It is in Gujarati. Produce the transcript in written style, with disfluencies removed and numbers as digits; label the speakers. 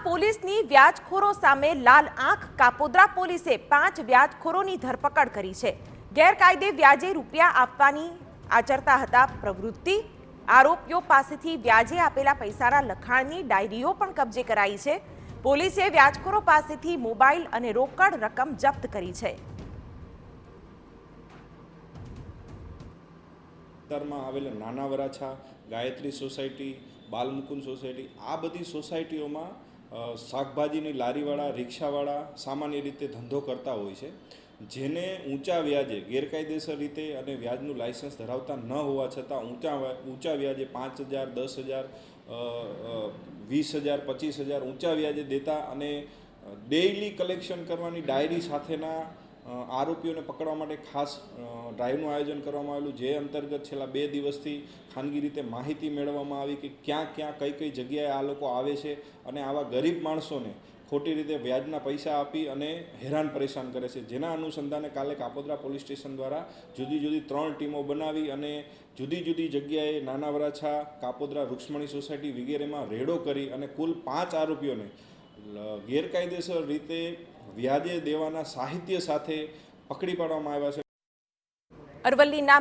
Speaker 1: પોલીસની વ્યાજખોરો સામે લાલ આંખ કાપોદ્રા પોલીસે 5 વ્યાજખોરોની ધરપકડ કરી છે। ગેરકાયદે વ્યાજે રૂપિયા આપવાની આચરતા હતા પ્રવૃત્તિ। આરોપીઓ પાસેથી વ્યાજે આપેલા પૈસાના લખાણની ડાયરીઓ પણ કબજે કરાઈ છે। પોલીસે વ્યાજખોરો પાસેથી મોબાઈલ અને રોકડ રકમ જપ્ત કરી છે।
Speaker 2: વિસ્તારમાં આવેલા નાના વરાછા, ગાયત્રી સોસાયટી, બાલમુકુંદ સોસાયટી, આ બધી સોસાયટીઓમાં શાકભાજીની લારીવાળા, રિક્ષાવાળા સામાન્ય રીતે ધંધો કરતા હોય છે, જેને ઊંચા વ્યાજે ગેરકાયદેસર રીતે અને વ્યાજનું લાયસન્સ ધરાવતા ન હોવા છતાં ઊંચા વ્યાજે 5,000, 10,000, 20,000, 25,000 ઊંચા વ્યાજે દેતા અને ડેઇલી કલેક્શન કરવાની ડાયરી સાથેના આરોપીઓને પકડવા માટે ખાસ ડ્રાઈવનું આયોજન કરવામાં આવેલું, જે અંતર્ગત છેલ્લા 2 દિવસથી ખાનગી રીતે માહિતી મેળવવામાં આવી કે ક્યાં કઈ જગ્યાએ આ લોકો આવે છે અને આવા ગરીબ માણસોને ખોટી રીતે વ્યાજના પૈસા આપી અને હેરાન પરેશાન કરે છે। જેના અનુસંધાને કાલે કાપોદ્રા પોલીસ સ્ટેશન દ્વારા જુદી 3 ટીમો બનાવી અને જુદી જગ્યાએ નાના વરાછા, કાપોદ્રા, રૂક્ષ્મણી સોસાયટી વગેરેમાં રેડો કરી અને કુલ 5 આરોપીઓને ગેરકાયદેસર રીતે વ્યાજે દેવાના સાહિત્ય સાથે પકડી પાડવામાં આવ્યા છે।
Speaker 1: અરવલ્લીના